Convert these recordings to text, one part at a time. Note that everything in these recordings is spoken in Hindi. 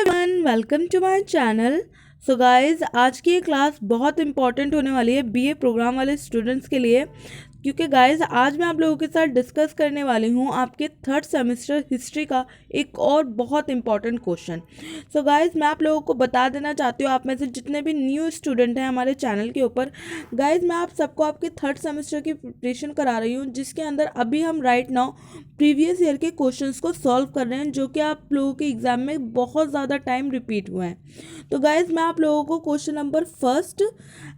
Everyone, welcome to my channel. So guys, आज की ये क्लास बहुत इंपॉर्टेंट होने वाली है बीए प्रोग्राम वाले स्टूडेंट्स के लिए, क्योंकि गाइस आज मैं आप लोगों के साथ डिस्कस करने वाली हूँ आपके थर्ड सेमेस्टर हिस्ट्री का एक और बहुत इंपॉर्टेंट क्वेश्चन। सो गाइस, मैं आप लोगों को बता देना चाहती हूँ, आप में से जितने भी न्यू स्टूडेंट हैं हमारे चैनल के ऊपर, गाइस मैं आप सबको आपके थर्ड सेमेस्टर की प्रिपरेशन करा रही हूँ, जिसके अंदर अभी हम राइट नाउ प्रीवियस ईयर के क्वेश्चंस को सॉल्व कर रहे हैं, जो कि आप लोगों के एग्जाम में बहुत ज़्यादा टाइम रिपीट हुए हैं। तो गाइज मैं आप लोगों को question number first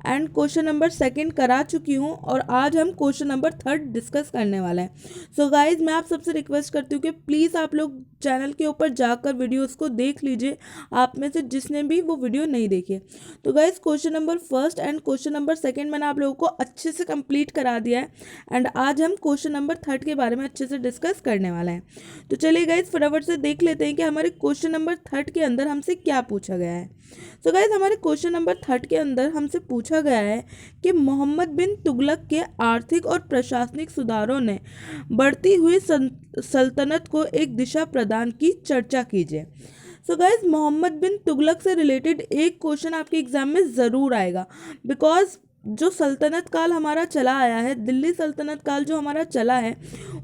and question number second करा चुकी हूँ, और आज हम क्वेश्चन नंबर थर्ड डिस्कस करने वाले हैं। सो गाइज मैं आप सबसे रिक्वेस्ट करती हूँ कि प्लीज़ आप लोग चैनल के ऊपर जाकर वीडियोस को देख लीजिए, आप में से जिसने भी वो वीडियो नहीं देखे। तो guys question number first and question number second मैंने आप लोगों को अच्छे से कंप्लीट करा दिया है, एंड आज हम क्वेश्चन नंबर थर्ड के बारे में अच्छे से डिस्कस करने वाले हैं। तो चलिए गाइज फटाफट से देख लेते हैं कि हमारे क्वेश्चन नंबर थर्ड के अंदर हमसे क्या पूछा गया है। तो गाइज हमारे क्वेश्चन नंबर थर्ड के अंदर हमसे पूछा गया है कि मोहम्मद बिन तुगलक के आर्थिक और प्रशासनिक सुधारों ने बढ़ती हुई सल्तनत को एक दिशा प्रदान की, चर्चा कीजिए। सो गाइज मोहम्मद बिन तुगलक से रिलेटेड एक क्वेश्चन आपके एग्जाम में ज़रूर आएगा, बिकॉज जो सल्तनत काल हमारा चला आया है, दिल्ली सल्तनत काल जो हमारा चला है,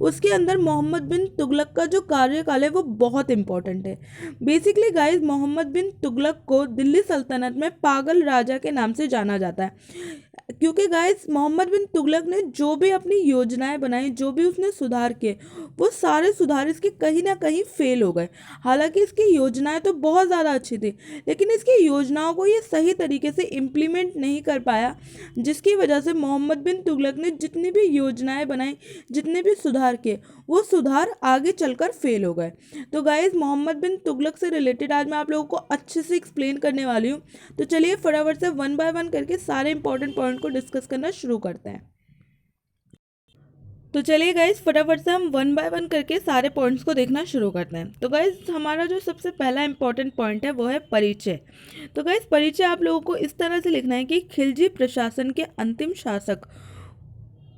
उसके अंदर मोहम्मद बिन तुगलक का जो कार्यकाल है वो बहुत इंपॉर्टेंट है। बेसिकली गाइस मोहम्मद बिन तुगलक को दिल्ली सल्तनत में पागल राजा के नाम से जाना जाता है, क्योंकि गाइस मोहम्मद बिन तुगलक ने जो भी अपनी योजनाएं बनाई, जो भी उसने सुधार किए, वो सारे सुधार इसके कहीं ना कहीं फेल हो गए। हालांकि इसकी योजनाएं तो बहुत ज़्यादा अच्छी थी, लेकिन इसकी योजनाओं को ये सही तरीके से इम्प्लीमेंट नहीं कर पाया, जिसकी वजह से मोहम्मद बिन तुगलक ने जितनी भी योजनाएं बनाई, जितने भी सुधार किए, वो सुधार आगे चलकर फेल हो गए। तो गाइज मोहम्मद बिन तुगलक से रिलेटेड आज मैं आप लोगों को अच्छे से एक्सप्लेन करने वाली हूँ। तो चलिए फटाफट से वन बाय वन करके सारे इंपॉर्टेंट पॉइंट को डिस्कस करना शुरू करते हैं। तो चलिए गाइज फटाफट से हम वन बाय वन करके सारे पॉइंट्स को देखना शुरू करते हैं। तो गाइज हमारा जो सबसे पहला इंपॉर्टेंट पॉइंट है वो है परिचय। तो गाइज परिचय आप लोगों को इस तरह से लिखना है कि खिलजी प्रशासन के अंतिम शासक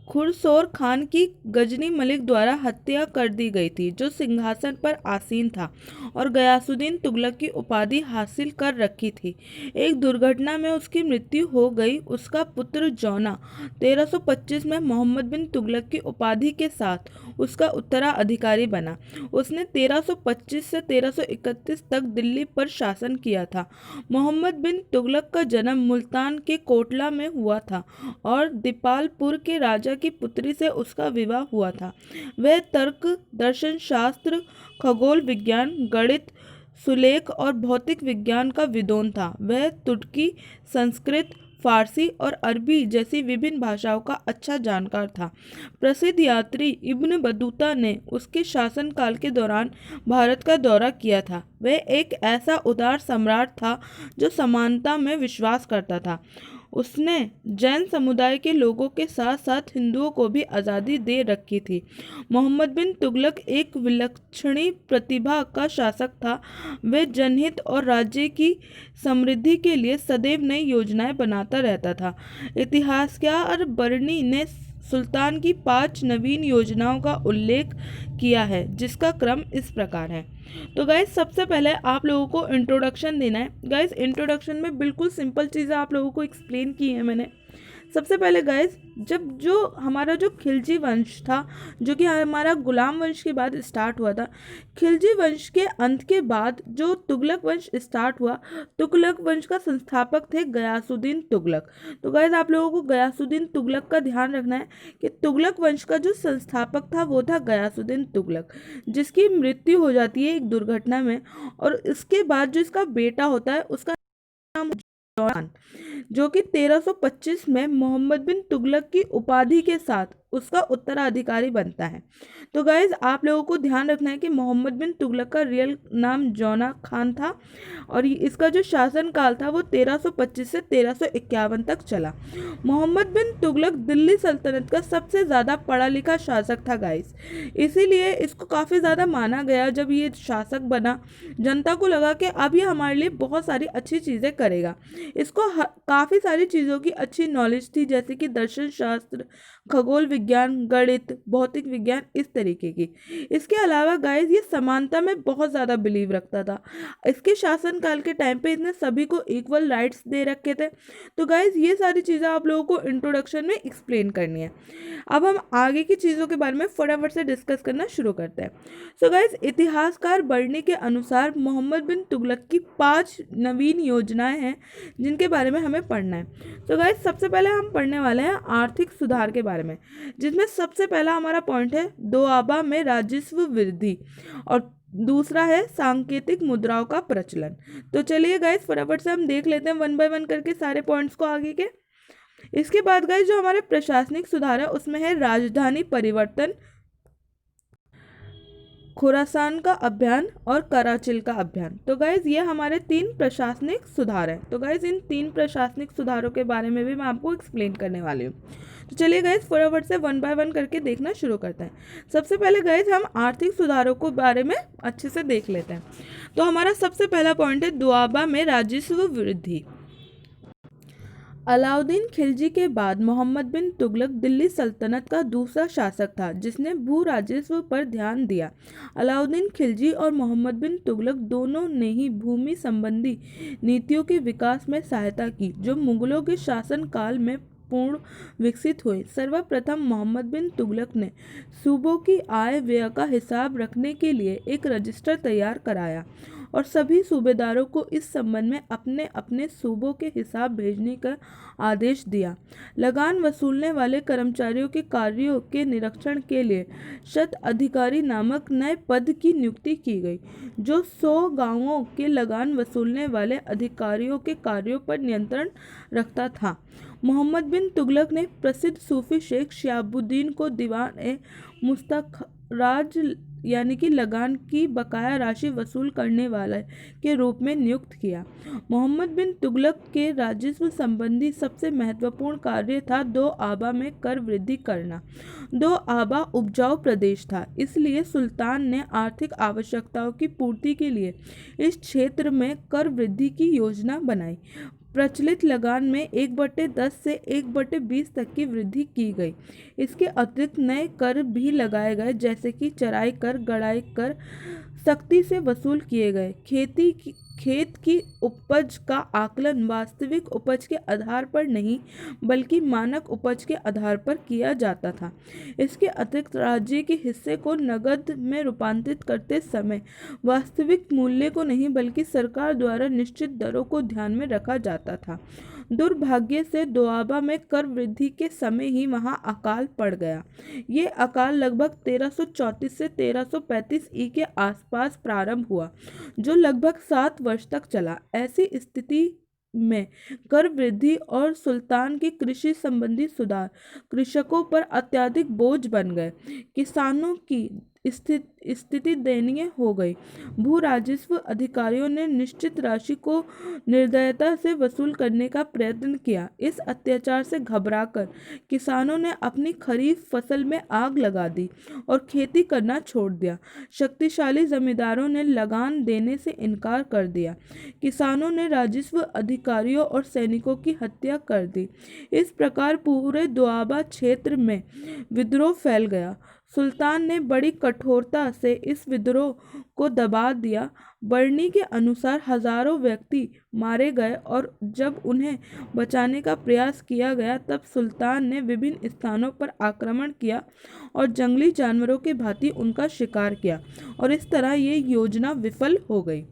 खुरसोर खान की गजनी मलिक द्वारा हत्या कर दी गई थी, जो सिंहासन पर आसीन था और गयासुद्दीन तुगलक की उपाधि हासिल कर रखी थी। एक दुर्घटना में उसकी मृत्यु हो गई। उसका पुत्र जौना 1325 में मोहम्मद बिन तुगलक की उपाधि के साथ उसका उत्तराधिकारी बना। उसने 1325 से 1331 तक दिल्ली पर शासन किया था। मोहम्मद बिन तुगलक का जन्म मुल्तान के कोटला में हुआ था और दीपालपुर के राजा की पुत्री से उसका विवाह हुआ था। वह तर्क, दर्शन शास्त्र, खगोल विज्ञान, गणित, सुलेख और भौतिक विज्ञान का विद्वान था। वह तुर्की, संस्कृत, फारसी और अरबी जैसी विभिन्न भाषाओं का अच्छा जानकार था। प्रसिद्ध यात्री इब्न बतूता ने उसके शासनकाल के दौरान भारत का दौरा किया था। वह एक ऐसा उदार सम्राट था जो समानता में विश्वास करता था। उसने जैन समुदाय के लोगों के साथ साथ हिंदुओं को भी आज़ादी दे रखी थी। मोहम्मद बिन तुगलक एक विलक्षणी प्रतिभा का शासक था। वह जनहित और राज्य की समृद्धि के लिए सदैव नई योजनाएं बनाता रहता था। इतिहासकार बर्नी ने सुल्तान की 5 नवीन योजनाओं का उल्लेख किया है, जिसका क्रम इस प्रकार है। तो गाइज सबसे पहले आप लोगों को इंट्रोडक्शन देना है। गाइज इंट्रोडक्शन में बिल्कुल सिंपल चीज़ें आप लोगों को एक्सप्लेन की है मैंने। सबसे पहले गाइज जब जो हमारा जो खिलजी वंश था, जो कि हमारा गुलाम वंश के बाद स्टार्ट हुआ था, खिलजी वंश के अंत के बाद जो तुगलक वंश स्टार्ट हुआ, तुगलक वंश का संस्थापक थे गयासुद्दीन तुगलक। तो गाइज आप लोगों को गयासुद्दीन तुगलक का ध्यान रखना है कि तुगलक वंश का जो संस्थापक था वो था गयासुद्दीन तुगलक, जिसकी मृत्यु हो जाती है एक दुर्घटना में, और इसके बाद जो इसका बेटा होता है उसका नाम जौन, जो कि 1325 में मोहम्मद बिन तुगलक की उपाधि के साथ उसका उत्तराधिकारी बनता है। तो गाइज आप लोगों को ध्यान रखना है कि मोहम्मद बिन तुगलक का रियल नाम जौना खान था, और इसका जो शासन काल था वो 1325 से 1351 तक चला। मोहम्मद बिन तुगलक दिल्ली सल्तनत का सबसे ज़्यादा पढ़ा लिखा शासक था गाइज, इसीलिए इसको काफ़ी ज़्यादा माना गया। जब ये शासक बना, जनता को लगा कि अब ये हमारे लिए बहुत सारी अच्छी चीज़ें करेगा। इसको काफ़ी सारी चीज़ों की अच्छी नॉलेज थी, जैसे कि दर्शन शास्त्र, खगोल विज्ञान, गणित, भौतिक विज्ञान, इस तरीके की। इसके अलावा गाइस ये समानता में बहुत ज़्यादा बिलीव रखता था। इसके शासनकाल के टाइम पे इसने सभी को इक्वल राइट्स दे रखे थे। तो गाइस ये सारी चीज़ें आप लोगों को इंट्रोडक्शन में एक्सप्लेन करनी है। अब हम आगे की चीज़ों के बारे में फटाफट से डिस्कस करना शुरू करते हैं। सो गाइस इतिहासकार बर्नी के अनुसार मोहम्मद बिन तुगलक की 5 नवीन योजनाएं हैं जिनके बारे में हमें पढ़ना है। तो गाइस सबसे पहले हम पढ़ने वाले हैं आर्थिक सुधार के बारे में, जिसमें सबसे पहला हमारा पॉइंट है दोआबा में राजस्व वृद्धि और दूसरा है सांकेतिक मुद्राओं का प्रचलन। तो चलिए गाइस फटाफट से हम देख लेते हैं वन बाय वन करके सारे पॉइंट्स को आगे के। इसके बाद गाइस जो हमारे प्रशासनिक सुधार है उसमें है राजधानी परिवर्तन, खुरासान का अभियान और कराचिल का अभियान। तो गाइज ये हमारे 3 प्रशासनिक सुधार हैं। तो गाइज इन 3 प्रशासनिक सुधारों के बारे में भी मैं आपको एक्सप्लेन करने वाली हूँ। तो चलिए गाइज फटाफट से वन बाय वन करके देखना शुरू करते हैं। सबसे पहले गाइज हम आर्थिक सुधारों को बारे में अच्छे से देख लेते हैं। तो हमारा सबसे पहला पॉइंट है दोआबा में राजस्व वृद्धि। अलाउद्दीन खिलजी के बाद मोहम्मद बिन तुगलक दिल्ली सल्तनत का दूसरा शासक था जिसने भू राजस्व पर ध्यान दिया। अलाउद्दीन खिलजी और मोहम्मद बिन तुगलक दोनों ने ही भूमि संबंधी नीतियों के विकास में सहायता की जो मुगलों के शासन काल में पूर्ण विकसित हुए। सर्वप्रथम मोहम्मद बिन तुगलक ने सूबों की आय व्यय का हिसाब रखने के लिए एक रजिस्टर तैयार कराया और सभी सूबेदारों को इस संबंध में अपने अपने सूबों के हिसाब भेजने का आदेश दिया। लगान वसूलने वाले कर्मचारियों के कार्यों के निरीक्षण के लिए शत अधिकारी नामक नए पद की नियुक्ति की गई जो 100 गांवों के लगान वसूलने वाले अधिकारियों के कार्यों पर नियंत्रण रखता था। मोहम्मद बिन तुगलक ने प्रसिद्ध सूफी शेख शिहाबुद्दीन को दीवान ए मुस्तखराज यानी कि लगान की बकाया राशि वसूल करने वाले के रूप में नियुक्त किया। मोहम्मद बिन तुगलक के राजस्व संबंधी सबसे महत्वपूर्ण कार्य था दोआबा में कर वृद्धि करना। दोआबा उपजाऊ प्रदेश था, इसलिए सुल्तान ने आर्थिक आवश्यकताओं की पूर्ति के लिए इस क्षेत्र में कर वृद्धि की योजना बनाई। प्रचलित लगान में 1/10 से 1/20 तक की वृद्धि की गई। इसके अतिरिक्त नए कर भी लगाए गए जैसे कि चराई कर, गड़ाई कर सख्ती से वसूल किए गए। खेत की उपज का आकलन वास्तविक उपज के आधार पर नहीं बल्कि मानक उपज के आधार पर किया जाता था। इसके अतिरिक्त राज्य के हिस्से को नकद में रूपांतरित करते समय वास्तविक मूल्य को नहीं बल्कि सरकार द्वारा निश्चित दरों को ध्यान में रखा जाता था। दुर्भाग्य से दोआबा में कर वृद्धि के समय ही वहां अकाल पड़ गया। ये अकाल लगभग 1334 से 1335 ई के आसपास प्रारंभ हुआ जो लगभग 7 वर्ष तक चला। ऐसी स्थिति में कर वृद्धि और सुल्तान के कृषि संबंधी सुधार कृषकों पर अत्यधिक बोझ बन गए। किसानों की स्थिति दयनीय हो गई। भू राजस्व अधिकारियों ने निश्चित राशि को निर्दयता से वसूल करने का प्रयत्न किया। इस अत्याचार से घबराकर किसानों ने अपनी खरीफ फसल में आग लगा दी और खेती करना छोड़ दिया। शक्तिशाली जमींदारों ने लगान देने से इनकार कर दिया। किसानों ने राजस्व अधिकारियों और सैनिकों की हत्या कर दी। इस प्रकार पूरे दोआबा क्षेत्र में विद्रोह फैल गया। सुल्तान ने बड़ी कठोरता से इस विद्रोह को दबा दिया। बर्नी के अनुसार हजारों व्यक्ति मारे गए और जब उन्हें बचाने का प्रयास किया गया तब सुल्तान ने विभिन्न स्थानों पर आक्रमण किया और जंगली जानवरों के भांति उनका शिकार किया और इस तरह ये योजना विफल हो गई।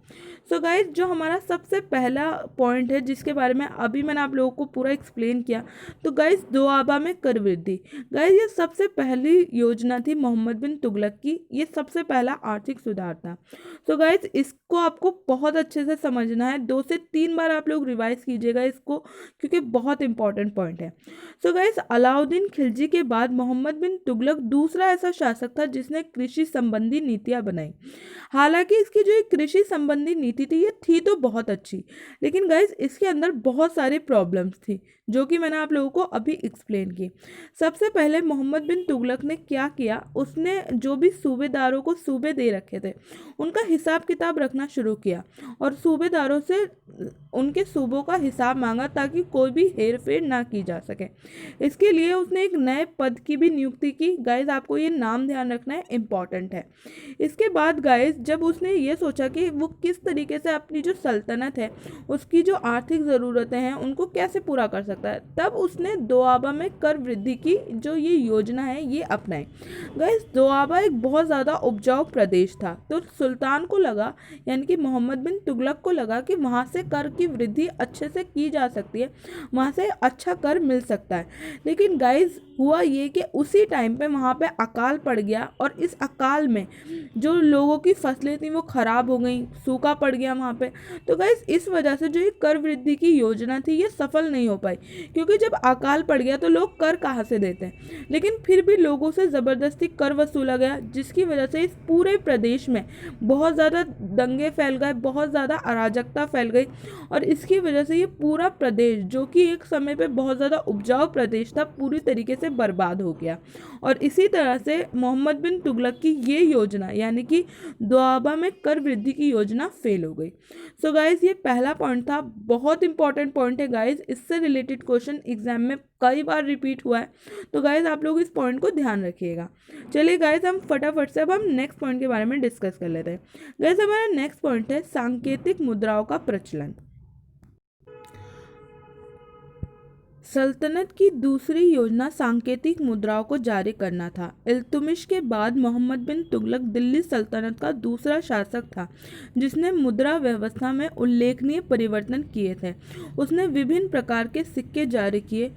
सो गाइस जो हमारा सबसे पहला पॉइंट है जिसके बारे में अभी मैंने आप लोगों को पूरा एक्सप्लेन किया, तो गाइस दोआबा में कर वृद्धि। गाइस ये सबसे पहली योजना थी मोहम्मद बिन तुगलक की। ये सबसे पहला आर्थिक सुधार था। तो गाइस इसको आपको बहुत अच्छे से समझना है। 2 से 3 बार आप लोग रिवाइज कीजिएगा इसको क्योंकि बहुत इंपॉर्टेंट पॉइंट है। सो गाइस अलाउद्दीन खिलजी के बाद मोहम्मद बिन तुगलक दूसरा ऐसा शासक था जिसने कृषि संबंधी नीतियां बनाई। हालांकि इसकी जो कृषि संबंधी नीति नीति थी ये थी तो बहुत अच्छी, लेकिन गाइज इसके अंदर बहुत सारी प्रॉब्लम्स थी जो कि मैंने आप लोगों को अभी एक्सप्लेन की। सबसे पहले मोहम्मद बिन तुगलक ने क्या किया, उसने जो भी सूबेदारों को सूबे दे रखे थे उनका हिसाब किताब रखना शुरू किया और सूबेदारों से उनके सूबों का हिसाब मांगा ताकि कोई भी हेर फेर ना की जा सके। इसके लिए उसने एक नए पद की भी नियुक्ति की। गाइज आपको ये नाम ध्यान रखना है, इम्पॉर्टेंट है। इसके बाद गाइज जब उसने ये सोचा कि वो किस तरीके से अपनी जो सल्तनत है उसकी जो आर्थिक ज़रूरतें हैं उनको कैसे पूरा कर सकता है, तब उसने दोआबा में कर वृद्धि की जो ये योजना है ये अपनाई। गाइज दोआबा एक बहुत ज़्यादा उपजाऊ प्रदेश था, तो सुल्तान को लगा, यानी कि मोहम्मद बिन तुगलक को लगा कि वहाँ से कर की वृद्धि अच्छे से की जा सकती है, वहाँ से अच्छा कर मिल सकता है। लेकिन गाइज हुआ ये कि उसी टाइम पे वहाँ पे अकाल पड़ गया और इस अकाल में जो लोगों की फसलें थी वो ख़राब हो गई, सूखा पड़ गया वहाँ पे। तो गाइज इस वजह से जो ये कर वृद्धि की योजना थी ये सफल नहीं हो पाई, क्योंकि जब अकाल पड़ गया तो लोग कर कहाँ से देते हैं। लेकिन फिर भी लोगों से ज़बरदस्ती कर वसूला गया, जिसकी वजह से इस पूरे प्रदेश में बहुत ज़्यादा दंगे फैल गए, बहुत ज़्यादा अराजकता फैल गई और इसकी वजह से ये पूरा प्रदेश जो कि एक समय पे बहुत ज़्यादा उपजाऊ प्रदेश था पूरी तरीके से बर्बाद हो गया। और इसी तरह से मोहम्मद बिन तुगलक की ये योजना यानी कि दोआबा में कर वृद्धि की योजना फेल हो गई। सो गाइज ये पहला पॉइंट था, बहुत इंपॉर्टेंट पॉइंट है गाइज, इससे रिलेटेड क्वेश्चन एग्जाम में कई बार रिपीट हुआ है, तो गाइज आप लोग इस पॉइंट को ध्यान रखिएगा। चलिए गाइज हम फटाफट से अब हम नेक्स्ट पॉइंट के बारे में डिस्कस कर लेते हैं। गाइज हमारा नेक्स्ट पॉइंट है सांकेतिक मुद्राओं का प्रचलन। सल्तनत की दूसरी योजना सांकेतिक मुद्राओं को जारी करना था। इल्तुमिश के बाद मोहम्मद बिन तुगलक दिल्ली सल्तनत का दूसरा शासक था जिसने मुद्रा व्यवस्था में उल्लेखनीय परिवर्तन किए थे। उसने विभिन्न प्रकार के सिक्के जारी किए,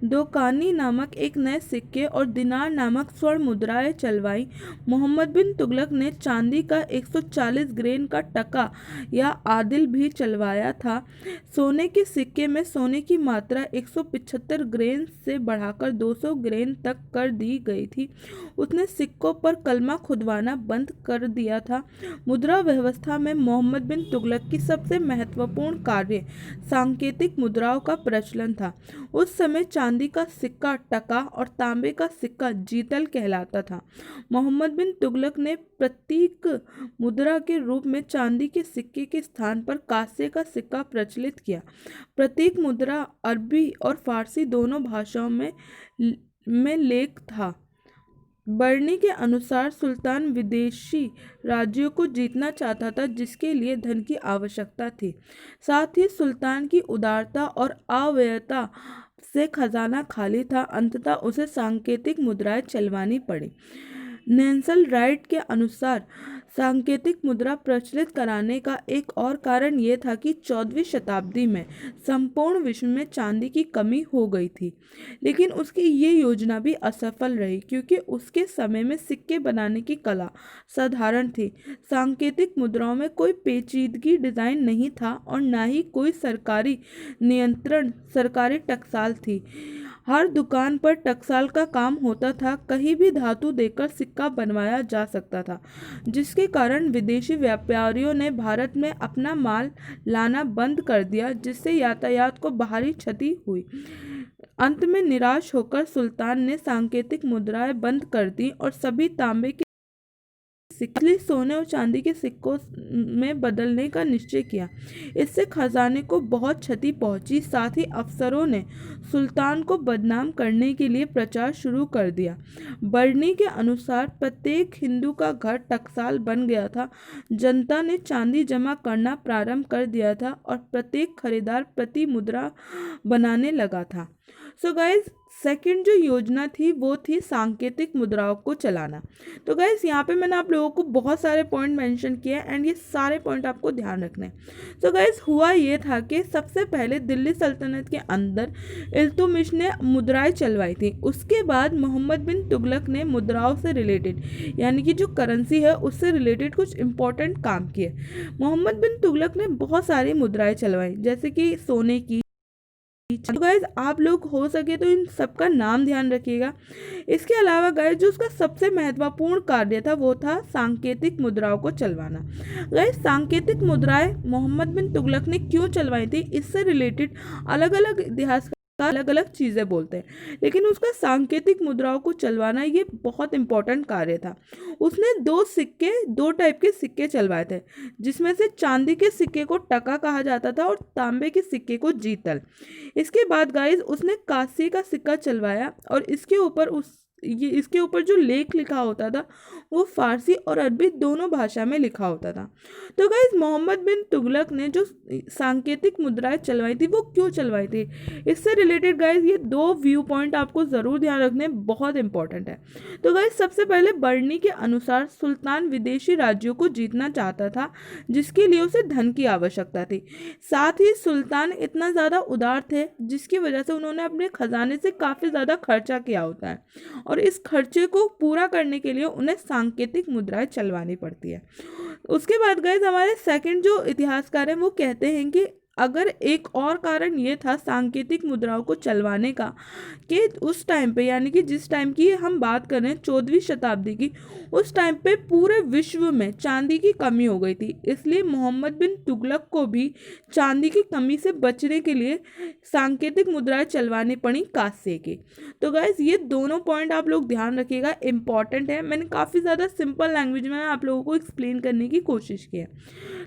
दोकानी नामक एक नए सिक्के और दिनार नामक स्वर्ण मुद्राएं चलवाई। मोहम्मद बिन तुगलक ने चांदी का 140 ग्रेन का टका या आदिल भी चलवाया था। सोने के सिक्के में सोने की मात्रा 175 ग्रेन से बढ़ाकर 200 ग्रेन तक कर दी गई थी। उसने सिक्कों पर कलमा खुदवाना बंद कर दिया था। मुद्रा व्यवस्था में मोहम्मद बिन तुगलक की सबसे महत्वपूर्ण कार्य सांकेतिक मुद्राओं का प्रचलन था। उस समय चांदी का सिक्का टका और तांबे का सिक्का जीतल कहलाता था। मोहम्मद बिन तुगलक ने प्रतीक मुद्रा के रूप में चांदी के सिक्के के स्थान पर कांसे का सिक्का प्रचलित किया। प्रतीक मुद्रा अरबी और फारसी दोनों भाषाओं में लेख था। बरनी के अनुसार सुल्तान विदेशी राज्यों को जीतना चाहता था जिसके लिए धन की आवश्यकता थी। साथ ही सुल्तान की उदारता और अव्ययता से खजाना खाली था। अंततः उसे सांकेतिक मुद्राएं चलवानी पड़ी। नेल्सन राइट के अनुसार सांकेतिक मुद्रा प्रचलित कराने का एक और कारण ये था कि 14वीं शताब्दी में संपूर्ण विश्व में चांदी की कमी हो गई थी। लेकिन उसकी ये योजना भी असफल रही क्योंकि उसके समय में सिक्के बनाने की कला साधारण थी। सांकेतिक मुद्राओं में कोई पेचीदगी डिज़ाइन नहीं था और न ही कोई सरकारी नियंत्रण सरकारी टकसाल थी। हर दुकान पर टकसाल का काम होता था। कहीं भी धातु देकर सिक्का बनवाया जा सकता था, जिसके कारण विदेशी व्यापारियों ने भारत में अपना माल लाना बंद कर दिया, जिससे यातायात को बाहरी क्षति हुई। अंत में निराश होकर सुल्तान ने सांकेतिक मुद्राएं बंद कर दी और सभी तांबे के सिक्के सोने और चांदी के सिक्कों में बदलने का निश्चय किया। इससे खजाने को बहुत क्षति पहुंची। साथ ही अफसरों ने सुल्तान को बदनाम करने के लिए प्रचार शुरू कर दिया। बरनी के अनुसार प्रत्येक हिंदू का घर टकसाल बन गया था। जनता ने चांदी जमा करना प्रारंभ कर दिया था और प्रत्येक खरीदार प्रति मुद्रा बनाने लगा था। सो गाइज सेकंड जो योजना थी वो थी सांकेतिक मुद्राओं को चलाना। तो गाइज यहाँ पे मैंने आप लोगों को बहुत सारे पॉइंट मेंशन किए एंड ये सारे पॉइंट आपको ध्यान रखने हैं। सो गाइज हुआ ये था कि सबसे पहले दिल्ली सल्तनत के अंदर इल्तुमिश ने मुद्राएं चलवाई थी। उसके बाद मोहम्मद बिन तुगलक ने मुद्राओं से रिलेटेड यानी कि जो करेंसी है उससे रिलेटेड कुछ इंपॉर्टेंट काम किए। मोहम्मद बिन तुगलक ने बहुत सारी मुद्राएं चलवाई, जैसे कि सोने की, परिचय। तो गाइज आप लोग हो सके तो इन सबका नाम ध्यान रखिएगा। इसके अलावा गाइज जो उसका सबसे महत्वपूर्ण कार्य था वो था सांकेतिक मुद्राओं को चलवाना। गाइज सांकेतिक मुद्राएं मोहम्मद बिन तुगलक ने क्यों चलवाई थी, इससे रिलेटेड अलग अलग इतिहास अलग अलग चीज़ें बोलते हैं, लेकिन उसका सांकेतिक मुद्राओं को चलवाना ये बहुत इंपॉर्टेंट कार्य था। उसने दो टाइप के सिक्के चलवाए थे, जिसमें से चांदी के सिक्के को टका कहा जाता था और तांबे के सिक्के को जीतल। इसके बाद गाइज उसने कांसे का सिक्का चलवाया और इसके ऊपर जो लेख लिखा होता था वो फारसी और अरबी दोनों भाषा में लिखा होता था। तो गाइज मोहम्मद बिन तुगलक ने जो सांकेतिक मुद्राएं चलवाई थी वो क्यों चलवाई थी, इससे रिलेटेड गाइज ये दो व्यू पॉइंट आपको ज़रूर ध्यान रखने बहुत इंपॉर्टेंट है। तो गाइज सबसे पहले बरनी के अनुसार सुल्तान विदेशी राज्यों को जीतना चाहता था, जिसके लिए उसे धन की आवश्यकता थी। साथ ही सुल्तान इतना ज़्यादा उदार थे जिसकी वजह से उन्होंने अपने खजाने से काफ़ी ज़्यादा खर्चा किया होता है, और इस खर्चे को पूरा करने के लिए उन्हें सांकेतिक मुद्राएं चलवानी पड़ती है। उसके बाद गाइस हमारे सेकंड जो इतिहासकार हैं वो कहते हैं कि अगर एक और कारण ये था सांकेतिक मुद्राओं को चलवाने का कि उस टाइम पे, यानी कि जिस टाइम की हम बात कर रहे हैं 14वीं शताब्दी की, उस टाइम पे पूरे विश्व में चांदी की कमी हो गई थी। इसलिए मोहम्मद बिन तुगलक को भी चांदी की कमी से बचने के लिए सांकेतिक मुद्राएं चलवानी पड़ी कांसे की। तो गाइज ये दोनों पॉइंट आप लोग ध्यान रखिएगा, इंपॉर्टेंट है। मैंने काफ़ी ज़्यादा सिंपल लैंग्वेज में आप लोगों को एक्सप्लेन करने की कोशिश की है,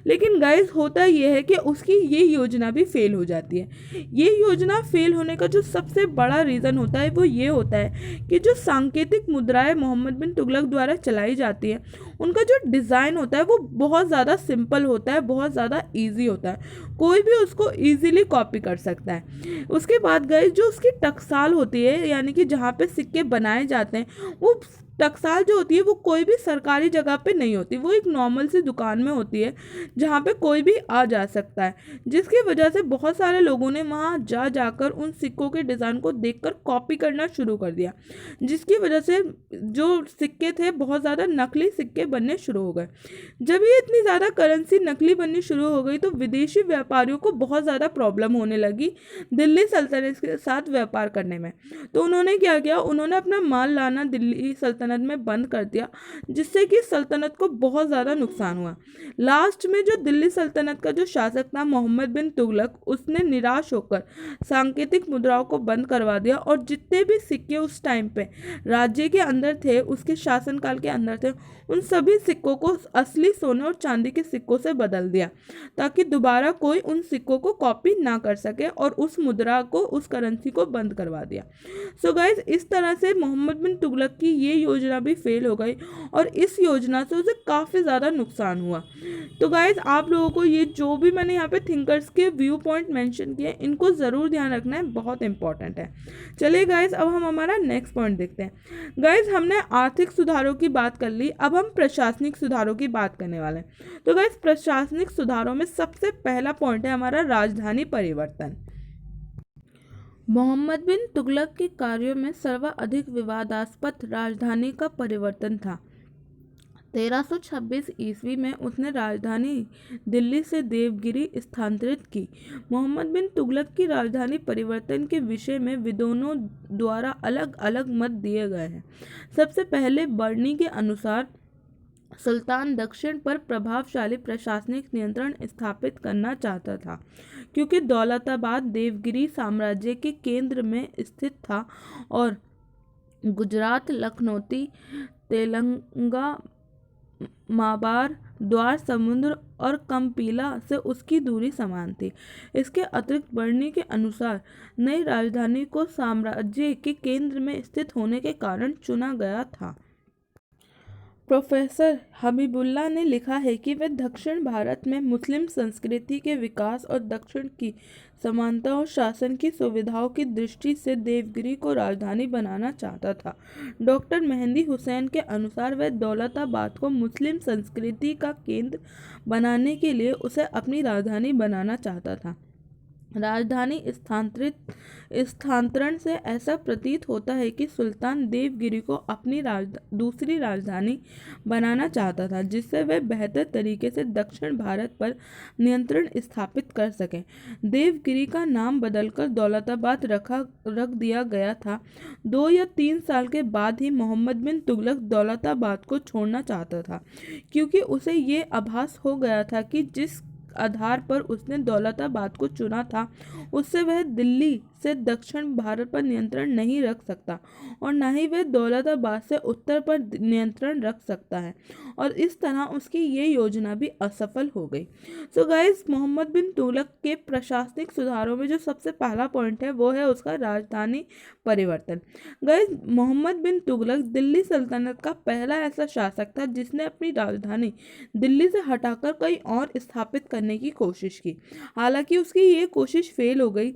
लेकिन गाइज होता यह है कि उसकी ये योजना भी फेल हो जाती है। ये योजना फेल होने का जो सबसे बड़ा रीज़न होता है वो ये होता है कि जो सांकेतिक मुद्राएं मोहम्मद बिन तुगलक द्वारा चलाई जाती है उनका जो डिज़ाइन होता है वो बहुत ज़्यादा सिंपल होता है, बहुत ज़्यादा ईजी होता है, कोई भी उसको ईजीली कॉपी कर सकता है। उसके बाद गाइज जो उसकी टकसाल होती है, यानी कि जहाँ पे सिक्के बनाए जाते हैं, वो टकसाल जो होती है वो कोई भी सरकारी जगह पे नहीं होती, वो एक नॉर्मल सी दुकान में होती है जहाँ पे कोई भी आ जा सकता है, जिसकी वजह से बहुत सारे लोगों ने वहाँ जाकर उन सिक्कों के डिज़ाइन को देखकर कॉपी करना शुरू कर दिया, जिसकी वजह से जो सिक्के थे बहुत ज़्यादा नकली सिक्के बनने शुरू हो गए। जब ये इतनी ज़्यादा करेंसी नकली बननी शुरू हो गई तो विदेशी व्यापारियों को बहुत ज़्यादा प्रॉब्लम होने लगी दिल्ली सल्तनत के साथ व्यापार करने में। तो उन्होंने क्या किया, उन्होंने अपना माल लाना दिल्ली सल्तनत में बंद कर दिया, जिससे कि सल्तनत को बहुत ज़्यादा नुकसान हुआ। लास्ट में जो दिल्ली सल्तनत का जो शासक था मोहम्मद बिन तुगलक, उसने निराश होकर सांकेतिक मुद्राओं को बंद करवा दिया और जितने भी सिक्के उस टाइम पे राज्य के अंदर थे, उसके शासनकाल के अंदर थे, उन सभी सिक्कों को असली सोने और चांदी के सिक्कों से बदल दिया, ताकि दोबारा कोई उन सिक्कों को कॉपी ना कर सके, और उस मुद्रा को, उस करेंसी को बंद करवा दिया। सो गाइज इस तरह से मोहम्मद बिन तुगलक की ये योजना भी फेल हो गई और इस योजना से उसे काफ़ी ज़्यादा नुकसान हुआ। तो गाइज आप लोगों को ये जो भी मैंने यहाँ पे थिंकर्स के व्यू पॉइंट मेंशन किए, इनको ज़रूर ध्यान रखना है, बहुत इंपॉर्टेंट है। चलिए गाइज अब हम हमारा नेक्स्ट पॉइंट देखते हैं। गाइज हमने आर्थिक सुधारों की बात कर ली, अब हम प्रशासनिक सुधारों की बात करने वाले हैं। तो गाइज प्रशासनिक सुधारों में सबसे पहला पॉइंट है हमारा राजधानी परिवर्तन। मोहम्मद बिन तुगलक के कार्यों में सर्वाधिक विवादास्पद राजधानी का परिवर्तन था। 1326 ईस्वी में उसने राजधानी दिल्ली से देवगिरी स्थानांतरित की। मोहम्मद बिन तुगलक की राजधानी परिवर्तन के विषय में विद्वानों द्वारा अलग अलग मत दिए गए हैं। सबसे पहले बरनी के अनुसार सुल्तान दक्षिण पर प्रभावशाली प्रशासनिक नियंत्रण स्थापित करना चाहता था, क्योंकि दौलताबाद देवगिरी साम्राज्य के केंद्र में स्थित था और गुजरात, लखनौती, तेलंगा, माबार, द्वार समुद्र और कंपीला से उसकी दूरी समान थी। इसके अतिरिक्त बरनी के अनुसार नई राजधानी को साम्राज्य के केंद्र में स्थित होने के कारण चुना गया था। प्रोफेसर हबीबुल्लाह ने लिखा है कि वह दक्षिण भारत में मुस्लिम संस्कृति के विकास और दक्षिण की समानता और शासन की सुविधाओं की दृष्टि से देवगिरी को राजधानी बनाना चाहता था। डॉक्टर मेहंदी हुसैन के अनुसार वह दौलताबाद को मुस्लिम संस्कृति का केंद्र बनाने के लिए उसे अपनी राजधानी बनाना चाहता था। राजधानी स्थानांतरण से ऐसा प्रतीत होता है कि सुल्तान देवगिरी को अपनी दूसरी राजधानी बनाना चाहता था, जिससे वह बेहतर तरीके से दक्षिण भारत पर नियंत्रण स्थापित कर सके। देवगिरी का नाम बदलकर दौलताबाद रख दिया गया था। 2 या 3 साल के बाद ही मोहम्मद बिन तुगलक दौलताबाद को छोड़ना चाहता था, क्योंकि उसे ये आभास हो गया था कि जिस आधार पर उसने दौलताबाद को चुना था, उससे वह दिल्ली से दक्षिण भारत पर नियंत्रण नहीं रख सकता और न ही वह दौलताबाद से उत्तर पर नियंत्रण रख सकता है, और इस तरह उसकी ये योजना भी असफल हो गई। सो गाइस, मोहम्मद बिन तुगलक के प्रशासनिक सुधारों में जो सबसे पहला पॉइंट है वो है उसका राजधानी परिवर्तन। गाइस, मोहम्मद बिन तुगलक दिल्ली सल्तनत का पहला ऐसा शासक था जिसने अपनी राजधानी दिल्ली से हटाकर कहीं और स्थापित करने की कोशिश की। हालांकि उसकी ये कोशिश फेल हो गई।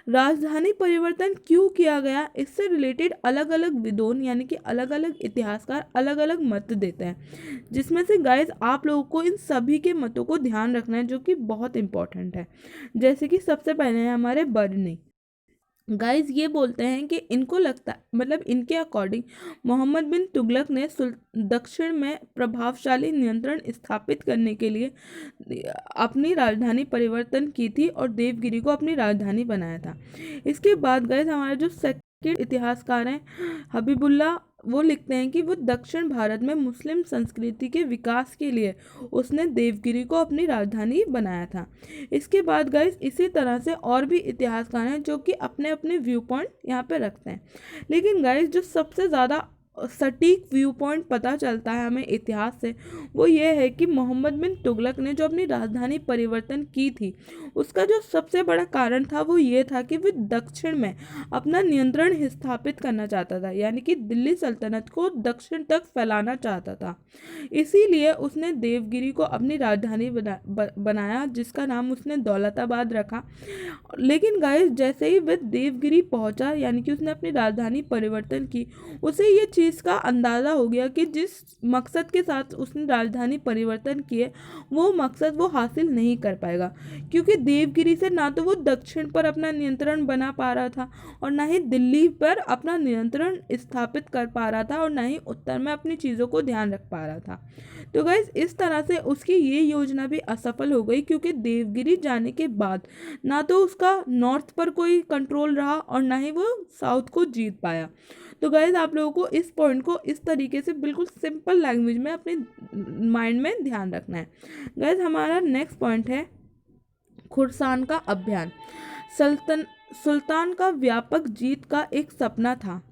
राजधानी परिवर्तन क्यों किया गया, इससे रिलेटेड अलग अलग विद्वान यानी कि अलग अलग इतिहासकार अलग अलग मत देते हैं, जिसमें से गाइस आप लोगों को इन सभी के मतों को ध्यान रखना है, जो कि बहुत इंपॉर्टेंट है। जैसे कि सबसे पहले है हमारे बर्नी। गाइस ये बोलते हैं कि इनको लगता मतलब इनके अकॉर्डिंग मोहम्मद बिन तुगलक ने दक्षिण में प्रभावशाली नियंत्रण स्थापित करने के लिए अपनी राजधानी परिवर्तन की थी और देवगिरी को अपनी राजधानी बनाया था। इसके बाद गाइस हमारे जो सेकंड इतिहासकार हैं हबीबुल्ला, वो लिखते हैं कि वो दक्षिण भारत में मुस्लिम संस्कृति के विकास के लिए उसने देवगिरी को अपनी राजधानी बनाया था। इसके बाद गाइस इसी तरह से और भी इतिहासकार हैं जो कि अपने अपने व्यू पॉइंट यहाँ पे रखते हैं, लेकिन गाइस जो सबसे ज़्यादा सटीक व्यू पॉइंट पता चलता है हमें इतिहास से, वो ये है कि मोहम्मद बिन तुगलक ने जो अपनी राजधानी परिवर्तन की थी, उसका जो सबसे बड़ा कारण था वो ये था कि वह दक्षिण में अपना नियंत्रण स्थापित करना चाहता था, यानी कि दिल्ली सल्तनत को दक्षिण तक फैलाना चाहता था। इसीलिए उसने देवगिरी को अपनी राजधानी बनाया, जिसका नाम उसने दौलताबाद रखा। लेकिन गाइस जैसे ही वह देवगिरी पहुंचा, यानी कि उसने अपनी राजधानी परिवर्तन की, उसे ये चीज़ का अंदाज़ा हो गया कि जिस मकसद के साथ उसने राजधानी परिवर्तन किए वो मकसद वो हासिल नहीं कर पाएगा, क्योंकि देवगिरी से ना तो वो दक्षिण पर अपना नियंत्रण बना पा रहा था और ना ही दिल्ली पर अपना नियंत्रण स्थापित कर पा रहा था और ना ही उत्तर में अपनी चीज़ों को ध्यान रख पा रहा था। तो गाइस इस तरह से उसकी ये योजना भी असफल हो गई, क्योंकि देवगिरी जाने के बाद ना तो उसका नॉर्थ पर कोई कंट्रोल रहा और ना ही वो साउथ को जीत पाया। तो गाइज आप लोगों को इस पॉइंट को इस तरीके से बिल्कुल सिंपल लैंग्वेज में अपने माइंड में ध्यान रखना है। गाइज हमारा नेक्स्ट पॉइंट है खुरसान का अभियान। सुल्तान का व्यापक जीत का एक सपना था।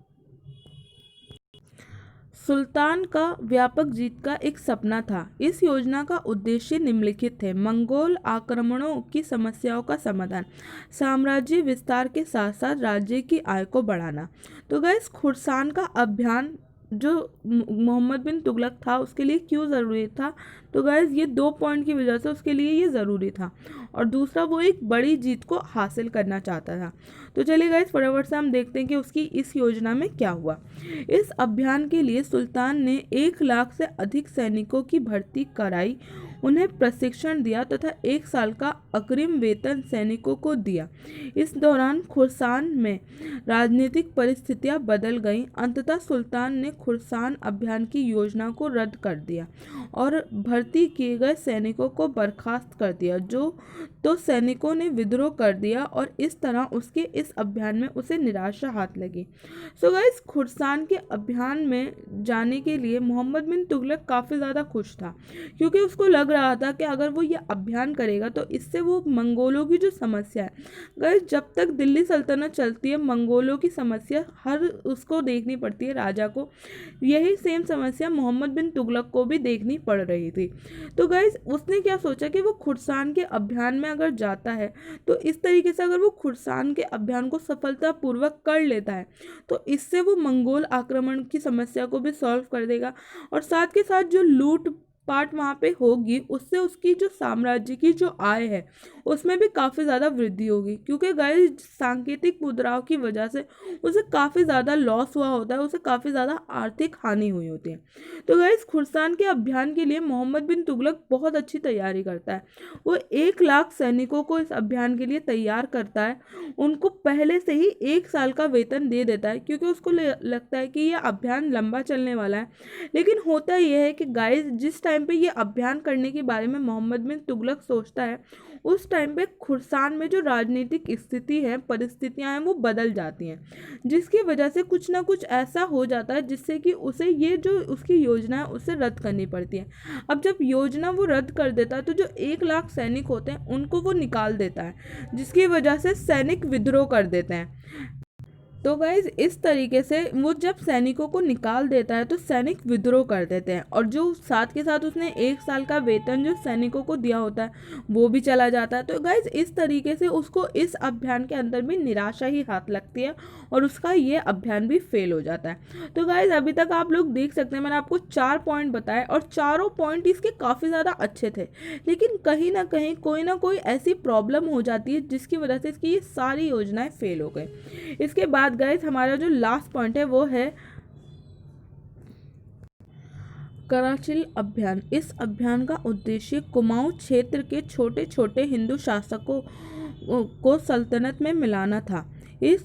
सुल्तान का व्यापक जीत का एक सपना था। इस योजना का उद्देश्य निम्नलिखित थे: मंगोल आक्रमणों की समस्याओं का समाधान, साम्राज्य विस्तार के साथ साथ राज्य की आय को बढ़ाना। तो गाइस खुरसान का अभियान जो मोहम्मद बिन तुगलक था उसके लिए क्यों ज़रूरी था, तो गाइस ये 2 पॉइंट की वजह से उसके लिए ये ज़रूरी था, और दूसरा वो एक बड़ी जीत को हासिल करना चाहता था। तो चलिए गाइस फटाफट से हम देखते हैं कि उसकी इस योजना में क्या हुआ। इस अभियान के लिए सुल्तान ने 1 लाख से अधिक सैनिकों की भर्ती कराई, उन्हें प्रशिक्षण दिया तथा 1 साल का अग्रिम वेतन सैनिकों को दिया। इस दौरान खुरसान में राजनीतिक परिस्थितियां बदल गईं। अंततः सुल्तान ने खुरसान अभियान की योजना को रद्द कर दिया और भर्ती किए गए सैनिकों को बर्खास्त कर दिया। तो सैनिकों ने विद्रोह कर दिया और इस तरह उसके इस अभियान में उसे निराशा हाथ लगी। सो गाइस खुरसान के अभियान में जाने के लिए मोहम्मद बिन तुगलक काफ़ी ज़्यादा खुश था, क्योंकि उसको लग रहा था कि अगर वो ये अभियान करेगा तो इससे वो मंगोलों की जो समस्या है, गाइस जब तक दिल्ली सल्तनत चलती है मंगोलों की समस्या हर उसको देखनी पड़ती है राजा को, यही सेम समस्या मोहम्मद बिन तुगलक को भी देखनी पड़ रही थी। तो गाइस उसने क्या सोचा कि वो खुरसान के अभियान में अगर जाता है तो इस तरीके से अगर वो खुरसान के अभियान को सफलतापूर्वक कर लेता है तो इससे वो मंगोल आक्रमण की समस्या को भी सॉल्व कर देगा, और साथ के साथ जो लूट लूटपाट वहाँ पे होगी, उससे उसकी जो साम्राज्य की जो आय है उसमें भी काफ़ी ज़्यादा वृद्धि होगी, क्योंकि गाइस सांकेतिक मुद्राओं की वजह से उसे काफ़ी ज़्यादा लॉस हुआ होता है, उसे काफ़ी ज़्यादा आर्थिक हानि हुई होती है। तो गाइस खुर्सान के अभियान के लिए मोहम्मद बिन तुगलक बहुत अच्छी तैयारी करता है। वो 1 लाख सैनिकों को इस अभियान के लिए तैयार करता है, उनको पहले से ही 1 साल का वेतन दे देता है, क्योंकि उसको लगता है कि ये अभियान लंबा चलने वाला है। लेकिन होता यह है कि गाइस जिस टाइम पे ये अभियान करने के बारे में मोहम्मद बिन तुगलक सोचता है, उस टाइम पे खुर्सान में जो राजनीतिक स्थिति है, परिस्थितियां हैं, वो बदल जाती हैं, जिसकी वजह से कुछ ना कुछ ऐसा हो जाता है जिससे कि उसे ये जो उसकी योजना है उसे रद्द करनी पड़ती है। अब जब योजना वो रद्द कर देता है तो जो 1 लाख सैनिक होते हैं उनको वो निकाल देता है, जिसकी वजह से सैनिक विद्रोह कर देते हैं। तो गाइज इस तरीके से वो जब सैनिकों को निकाल देता है तो सैनिक विद्रोह कर देते हैं, और जो साथ के साथ उसने 1 साल का वेतन जो सैनिकों को दिया होता है वो भी चला जाता है। तो गाइज इस तरीके से उसको इस अभियान के अंदर भी निराशा ही हाथ लगती है और उसका ये अभियान भी फेल हो जाता है। तो गाइज अभी तक आप लोग देख सकते हैं, मैंने आपको 4 पॉइंट बताए और चारों पॉइंट इसके काफ़ी ज़्यादा अच्छे थे, लेकिन कहीं ना कहीं कोई ना कोई ऐसी प्रॉब्लम हो जाती है जिसकी वजह से इसकी ये सारी योजनाएं फेल हो गई। इसके बाद गाइस हमारा जो लास्ट पॉइंट है वो है कराचिल अभियान। इस अभियान का उद्देश्य कुमाऊं क्षेत्र के छोटे छोटे हिंदू शासकों को सल्तनत में मिलाना था। ये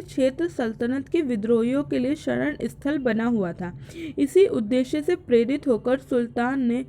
क्षेत्र सल्तनत के विद्रोहियों के लिए शरण स्थल बना हुआ था। इसी उद्देश्य से प्रेरित होकर सुल्तान ने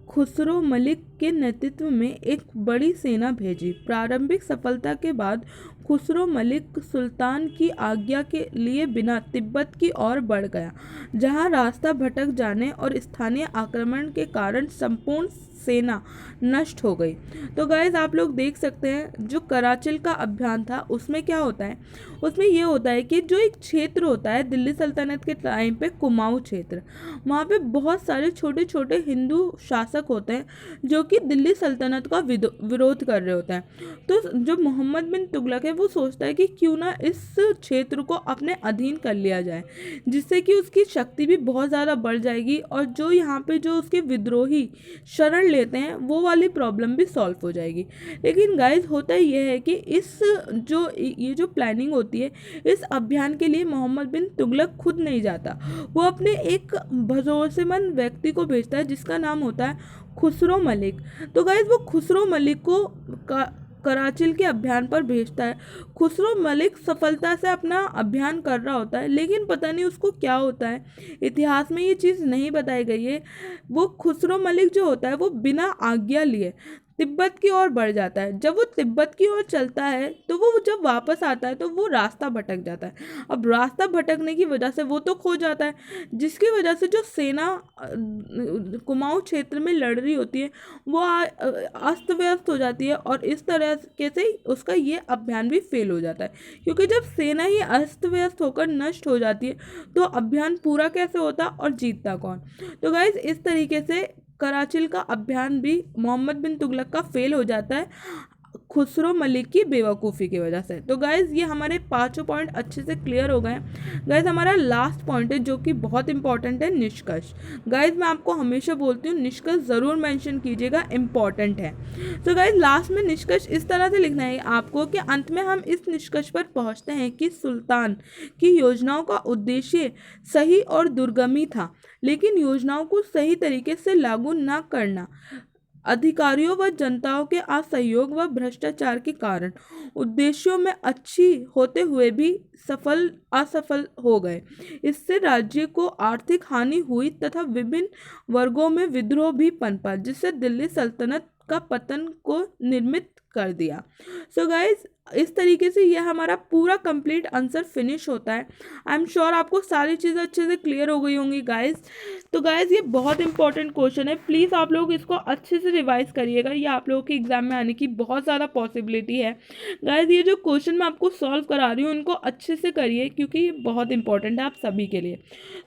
खुसरो मलिक के नेतृत्व में एक बड़ी सेना भेजी। प्रारंभिक सफलता के बाद खुसरो मलिक सुल्तान की आज्ञा के लिए बिना तिब्बत की ओर बढ़ गया, जहां रास्ता भटक जाने और स्थानीय आक्रमण के कारण संपूर्ण सेना नष्ट हो गई। तो गाइज आप लोग देख सकते हैं जो कराचिल का अभियान था उसमें क्या होता है, उसमें ये होता है कि जो एक क्षेत्र होता है दिल्ली सल्तनत के टाइम पे कुमाऊं क्षेत्र, वहाँ पे बहुत सारे छोटे छोटे हिंदू शासक होते हैं जो कि दिल्ली सल्तनत का विरोध कर रहे होते हैं। तो जो मोहम्मद बिन तुगलक है वो सोचता है कि क्यों ना इस क्षेत्र को अपने अधीन कर लिया जाए, जिससे कि उसकी शक्ति भी बहुत ज़्यादा बढ़ जाएगी और जो यहाँ पे जो उसके विद्रोही शरण लेते हैं वो वाली प्रॉब्लम भी सॉल्व हो जाएगी। लेकिन गाइस होता यह है कि ये जो प्लानिंग होती है इस अभियान के लिए मोहम्मद बिन तुगलक खुद नहीं जाता, वो अपने एक भरोसेमंद व्यक्ति को भेजता है जिसका नाम होता है खुसरो मलिक। तो गाइस वो खुसरो मलिक को कराचिल के अभियान पर भेजता है। खुसरो मलिक सफलता से अपना अभियान कर रहा होता है, लेकिन पता नहीं उसको क्या होता है, इतिहास में ये चीज़ नहीं बताई गई है। वो खुसरो मलिक जो होता है वो बिना आज्ञा लिए तिब्बत की ओर बढ़ जाता है। जब वो तिब्बत की ओर चलता है तो वो जब वापस आता है तो वो रास्ता भटक जाता है। अब रास्ता भटकने की वजह से वो तो खो जाता है, जिसकी वजह से जो सेना कुमाऊं क्षेत्र में लड़ रही होती है वो अस्त व्यस्त हो जाती है, और इस तरह से उसका ये अभियान भी फेल हो जाता है, क्योंकि जब सेना ही अस्त व्यस्त होकर नष्ट हो जाती है तो अभियान पूरा कैसे होता और जीतता कौन। तो गाइज इस तरीके से कराचिल का अभियान भी मोहम्मद बिन तुगलक का फेल हो जाता है खुसरो मलिक की बेवकूफ़ी की वजह से। तो गाइज़ ये हमारे 5 पॉइंट अच्छे से क्लियर हो गए। गाइज़ हमारा लास्ट पॉइंट है जो कि बहुत इंपॉर्टेंट है, निष्कर्ष। गाइज़ मैं आपको हमेशा बोलती हूँ निष्कर्ष ज़रूर मेंशन कीजिएगा, इंपॉर्टेंट है। तो गाइज़ लास्ट में निष्कर्ष इस तरह से लिखना है आपको कि अंत में हम इस निष्कर्ष पर पहुँचते हैं कि सुल्तान की योजनाओं का उद्देश्य सही और दुर्गमी था, लेकिन योजनाओं को सही तरीके से लागू न करना, अधिकारियों व जनताओं के असहयोग व भ्रष्टाचार के कारण उद्देश्यों में अच्छी होते हुए भी असफल हो गए। इससे राज्य को आर्थिक हानि हुई तथा विभिन्न वर्गों में विद्रोह भी पनपा, जिससे दिल्ली सल्तनत का पतन को निर्मित कर दिया। सो गाइज इस तरीके से यह हमारा पूरा कंप्लीट आंसर फिनिश होता है। आई एम श्योर आपको सारी चीज़ें अच्छे से क्लियर हो गई होंगी गाइज। तो गाइज ये बहुत इंपॉर्टेंट क्वेश्चन है, प्लीज़ आप लोग इसको अच्छे से रिवाइज करिएगा, ये आप लोगों के एग्जाम में आने की बहुत ज़्यादा पॉसिबिलिटी है। गाइज ये जो क्वेश्चन मैं आपको सॉल्व करा रही हूँ उनको अच्छे से करिए, क्योंकि ये बहुत इंपॉर्टेंट है आप सभी के लिए।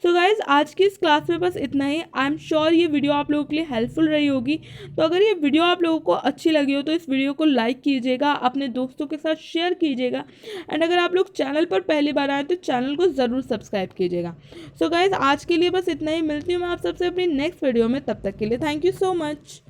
सो गाइज आज की इस क्लास में बस इतना ही। आई एम श्योर ये वीडियो आप लोगों के लिए हेल्पफुल रही होगी। तो अगर ये वीडियो आप लोगों को अच्छी लगी हो तो इस वीडियो को लाइक कीजिएगा, अपने दोस्तों के साथ शेयर कीजिएगा। एंड अगर आप लोग चैनल पर पहली बार आए तो चैनल को ज़रूर सब्सक्राइब कीजिएगा। सो गाइज आज के लिए बस इतना ही, मिलती हूँ मैं आप सबसे अपनी नेक्स्ट वीडियो में, तब तक के लिए थैंक यू सो मच।